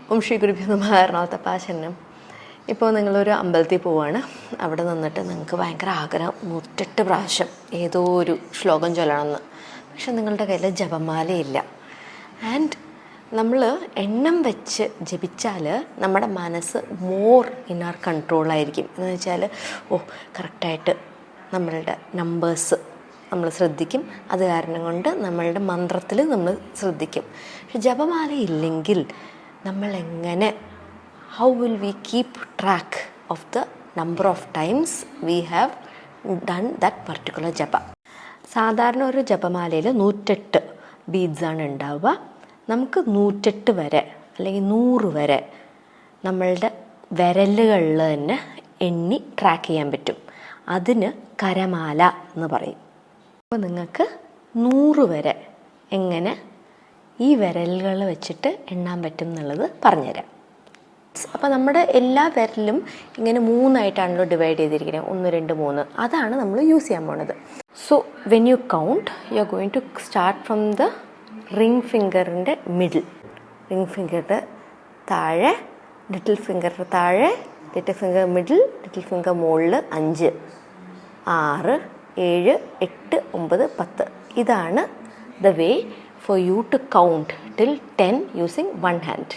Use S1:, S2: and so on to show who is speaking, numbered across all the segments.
S1: ശ്രീ ഗുരുഭ്യോ നമഃ. എറണാകുളത്തെ പാശനം. ഇപ്പോൾ നിങ്ങളൊരു അമ്പലത്തിൽ പോവുകയാണ്. അവിടെ നിന്നിട്ട് നിങ്ങൾക്ക് ഭയങ്കര ആഗ്രഹം 108 പ്രാവശ്യം ഏതോ ഒരു ശ്ലോകം ചൊല്ലണമെന്ന്. പക്ഷെ നിങ്ങളുടെ കയ്യിൽ ജപമാലയില്ല. ആൻഡ് നമ്മൾ എണ്ണം വെച്ച് ജപിച്ചാൽ നമ്മുടെ മനസ്സ് മോർ ഇൻ ആർ കൺട്രോളായിരിക്കും. എന്ന് വെച്ചാൽ കറക്റ്റായിട്ട് നമ്മളുടെ നമ്പേഴ്സ് നമ്മൾ ശ്രദ്ധിക്കും. അത് കാരണം കൊണ്ട് നമ്മളുടെ മന്ത്രത്തിൽ നമ്മൾ ശ്രദ്ധിക്കും. പക്ഷെ ജപമാല ഇല്ലെങ്കിൽ നമ്മളെങ്ങനെ how will we keep track of the number of times we have done that particular japa? സാധാരണ ഒരു ജപമാലയിൽ 108 ബീഡ്സാണ് ഉണ്ടാവുക. നമുക്ക് 108 വരെ അല്ലെങ്കിൽ 100 വരെ നമ്മളുടെ വിരലുകളിൽ തന്നെ എണ്ണി ട്രാക്ക് ചെയ്യാൻ പറ്റും. അതിന് കരമാല എന്ന് പറയും. അപ്പോൾ നിങ്ങൾക്ക് 100 വരെ എങ്ങനെ ഈ വിരലുകൾ വെച്ചിട്ട് എണ്ണാൻ പറ്റും എന്നുള്ളത് പറഞ്ഞുതരാം. അപ്പോൾ നമ്മുടെ എല്ലാ വിരലും ഇങ്ങനെ 3 ആയിട്ടാണല്ലോ ഡിവൈഡ് ചെയ്തിരിക്കുന്നത്. 1 2 3. അതാണ് നമ്മൾ യൂസ് ചെയ്യാൻ പോണത്. So when you count you are going to start from the ring ഫിംഗറിൻ്റെ മിഡിൽ. റിംഗ് ഫിംഗറുടെ താഴെ, ലിറ്റിൽ ഫിംഗറിൻ്റെ താഴെ, little finger middle, little finger മുകളിൽ 5 6 7 8 9 10. ഇതാണ് the way for you to count till 10 using 1 hand.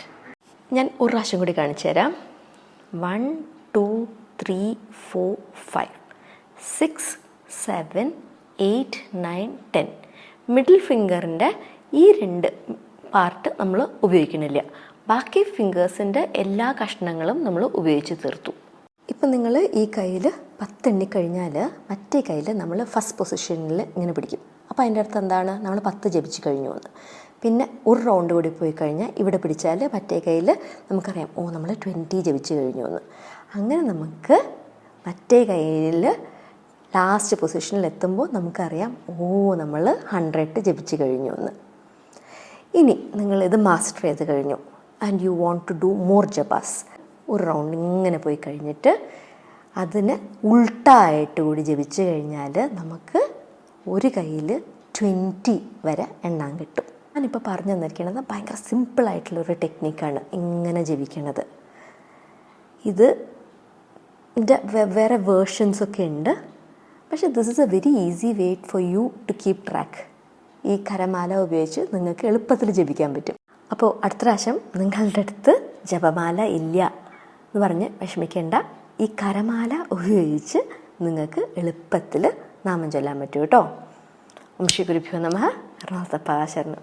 S1: ഞാൻ ഒരു പ്രാവശ്യം കൂടി കാണിച്ചു തരാം. 1 2 3 4 5 6 7 8 9 10. മിഡിൽ ഫിംഗറിൻ്റെ ഈ 2 പാർട്ട് നമ്മൾ ഉപയോഗിക്കണില്ല. ബാക്കി ഫിംഗേഴ്സിൻ്റെ എല്ലാ കഷ്ണങ്ങളും നമ്മൾ ഉപയോഗിച്ച് തീർത്തു. ഇപ്പം നിങ്ങൾ ഈ കയ്യിൽ 10 എണ്ണിക്കഴിഞ്ഞാൽ മറ്റേ കയ്യിൽ നമ്മൾ ഫസ്റ്റ് പൊസിഷനിൽ ഇങ്ങനെ പിടിക്കും. അപ്പോൾ അതിൻ്റെ അർത്ഥം എന്താണ്? നമ്മൾ 10 ജപിച്ച് കഴിഞ്ഞു എന്ന്. പിന്നെ ഒരു റൗണ്ട് കൂടി പോയി കഴിഞ്ഞാൽ ഇവിടെ പിടിച്ചാൽ മറ്റേ കയ്യിൽ നമുക്കറിയാം നമ്മൾ 20 ജപിച്ച് കഴിഞ്ഞു എന്ന്. അങ്ങനെ നമുക്ക് മറ്റേ കയ്യിൽ ലാസ്റ്റ് പൊസിഷനിൽ എത്തുമ്പോൾ നമുക്കറിയാം നമ്മൾ 100 ജപിച്ച് കഴിഞ്ഞു എന്ന്. ഇനി നിങ്ങളിത് മാസ്റ്റർ ചെയ്ത് കഴിഞ്ഞു and you want to do more japas. ഒരു റൗണ്ട് ഇങ്ങനെ പോയി കഴിഞ്ഞിട്ട് അതിന് ഉൾട്ടായിട്ട് കൂടി ജപിച്ച് കഴിഞ്ഞാൽ നമുക്ക് ഒരു കയ്യിൽ 20 വരെ എണ്ണാൻ കിട്ടും. ഞാനിപ്പോൾ പറഞ്ഞു തന്നിരിക്കുന്നത് ഭയങ്കര സിമ്പിളായിട്ടുള്ളൊരു ടെക്നിക്കാണ് ഇങ്ങനെ ജപിക്കണത്. ഇതിൻ്റെ വേറെ വേർഷൻസൊക്കെ ഉണ്ട്. പക്ഷേ this is a very easy way for you to keep track. ഈ കരമാല ഉപയോഗിച്ച് നിങ്ങൾക്ക് എളുപ്പത്തിൽ ജപിക്കാൻ പറ്റും. അപ്പോൾ അടുത്ത പ്രാവശ്യം നിങ്ങളുടെ അടുത്ത് ജപമാല ഇല്ല എന്ന് പറഞ്ഞ് വിഷമിക്കേണ്ട. ഈ കരമാല ഉപയോഗിച്ച് നിങ്ങൾക്ക് എളുപ്പത്തിൽ നാമം ചൊല്ലാൻ പറ്റും കേട്ടോ. ശ്രീ ഗുരുഭ്യോ നമഃ. എറണാകുളത്തെ പാശരണം.